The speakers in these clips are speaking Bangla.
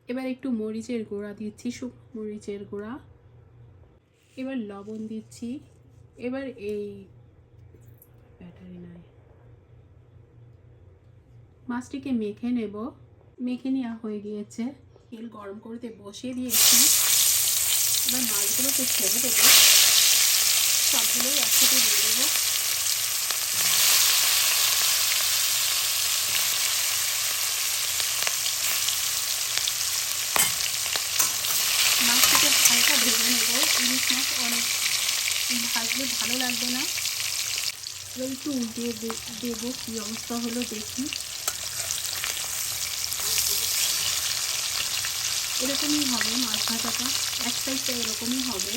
এবার একটু মরিচের গুঁড়া দিচ্ছি, শুকনো মরিচের গুঁড়া। এবার লবণ দিচ্ছি। এবার এই ব্যাটারি নাই, মাছটিকে মেখে নেব। মেখে নেওয়া হয়ে গিয়েছে। তেল গরম করতে বসিয়ে দিয়েছি। এবার মাছগুলোকে ছেড়ে দেবো, সবগুলোই একসাথে দিয়ে দেবো। মাছটাকে হালকা ভেজে নেব। ইলিশ মাছ অনেক ভাজলে ভালো লাগবে না। এবার একটু উল্টিয়ে দেবো, কী অবস্থা হলো দেখি। এরকমই হবে মাছ ভাজাটা, এক সাইডটা এরকমই হবে।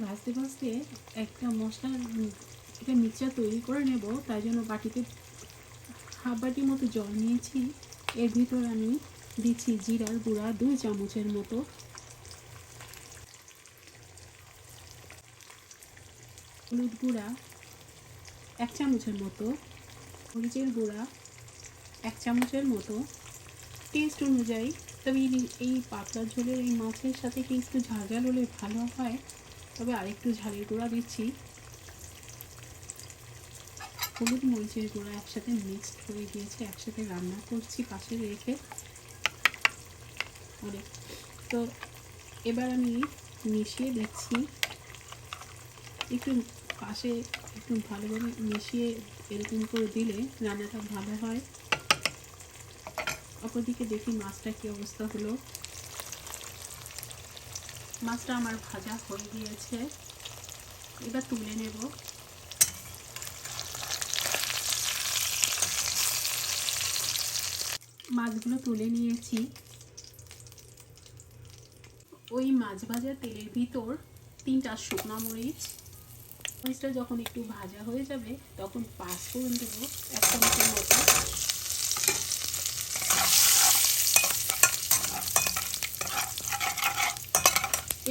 ভাজতে ভাজতে একটা মশলার একটা মিক্সচার তৈরি করে নেব। তাই জন্য বাটিতে হাফ বাটির মতো জল নিয়েছি। এর ভিতর আমি দিচ্ছি জিরার গুঁড়া 2 চামচের মতো, হলুদ গুঁড়া 1 চামচের মতো, মরিচের গুঁড়া 1 চামচের মতো, টেস্ট অনুযায়ী। তবে এই পাতলা ঝোলের এই মাছের সাথে কি একটু ঝাল ঝাল হলে ভালো হয়, তবে আরেকটু ঝালের গুঁড়া দিচ্ছি। হলুদ মরিচের গুঁড়া একসাথে মিক্সড হয়ে গিয়েছে, একসাথে রান্না করছি পাশে রেখে অনেক। তো এবার আমি মিশিয়ে দিচ্ছি, একটু পাশে একটু ভালোভাবে মিশিয়ে এরকম করে দিলে রান্নাটা ভালো হয়। অপরদিকে দেখি মাছটা কী অবস্থা হলো। মাছটা আমার ভাজা হয়ে গিয়েছে, এবার তুলে নেব। মাছগুলো তুলে নিয়েছি। ওই মাছ ভাজা তেলের ভিতর 3টা শুকনো মরিচ, মরিচটা যখন একটু ভাজা হয়ে যাবে তখন 5 ফোড়ন দেবো 1 চামচের মতো।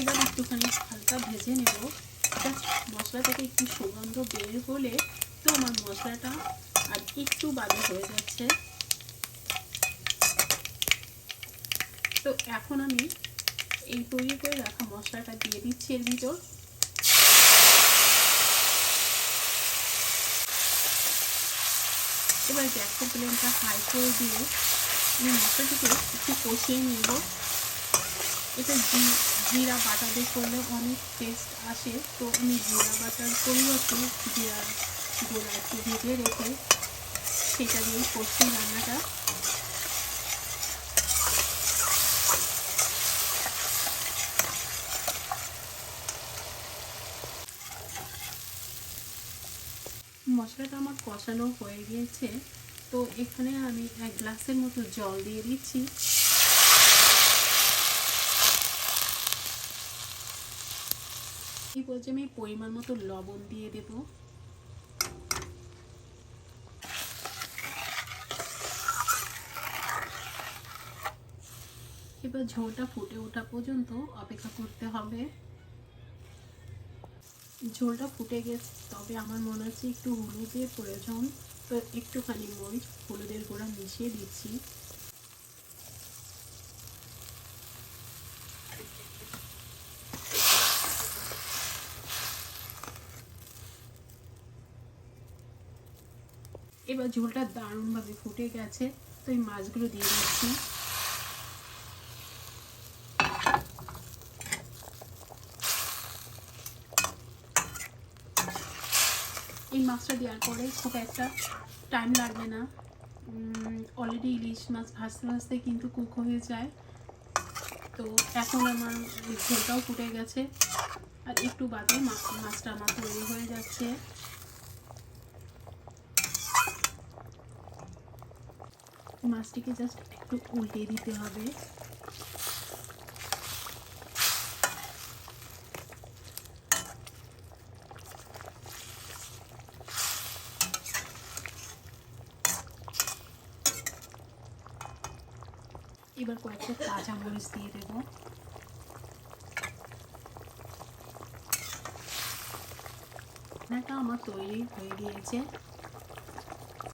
এবার একটুখানি হালকা ভেজে নেব। জাস্ট মশলা থেকে একটু সুগন্ধ বের হলে তো আমার মশলাটা আর একটু বাজে হয়ে যাচ্ছে। তো এখন আমি এই তৈরি করে রাখা মশলাটা দিয়ে দিচ্ছি এর ভিতর। এবার গ্যাসের ফ্লেমটা হাই করে দিয়ে আমি মশলাটিকে একটু কষিয়ে নেব। এটা জিরা বাটা দিয়ে করলে অনেক টেস্ট আসে, তো আমি জিরা বাটার পরিবর্তে জিরা গুঁড়া একটু ভেজে রেখে সেটা দিয়েই করছি রান্নাটা। মশলাটা আমার কষানো হয়ে গিয়েছে, তো এখানে আমি 1 গ্লাসের মতো জল দিয়ে দিচ্ছি। এই পর্যায়ে আমি পরিমাণ মতো লবণ দিয়ে দেব। এবার ঝোলটা ফুটে ওঠা পর্যন্ত অপেক্ষা করতে হবে। ঝোলটা ফুটে গেছে, তবে আমার মনে হচ্ছে একটু হলুদের প্রয়োজন, তো একটুখানি মরিচ হলুদের গুঁড়া মিশিয়ে দিচ্ছি। এবার ঝোলটা দারুণভাবে ফুটে গেছে, তো এই মাছগুলো দিয়ে দিচ্ছি। এই মাছটা দেওয়ার পরে খুব একটা টাইম লাগবে না, অলরেডি ইলিশ মাছ ভাজতে ভাজতে কিন্তু কুক হয়ে যায়। তো এখন আমার ঝোলটাও ফুটে গেছে, আর একটু বাদে মাছটা আমার তৈরি হয়ে যাচ্ছে। মাছটিকে জাস্ট একটু উল্টে দিতে হবে। এবার কয়েকটা কাঁচামরিচ দিয়ে দেবো। রান্নাটা আমার তৈরি হয়ে গিয়েছে।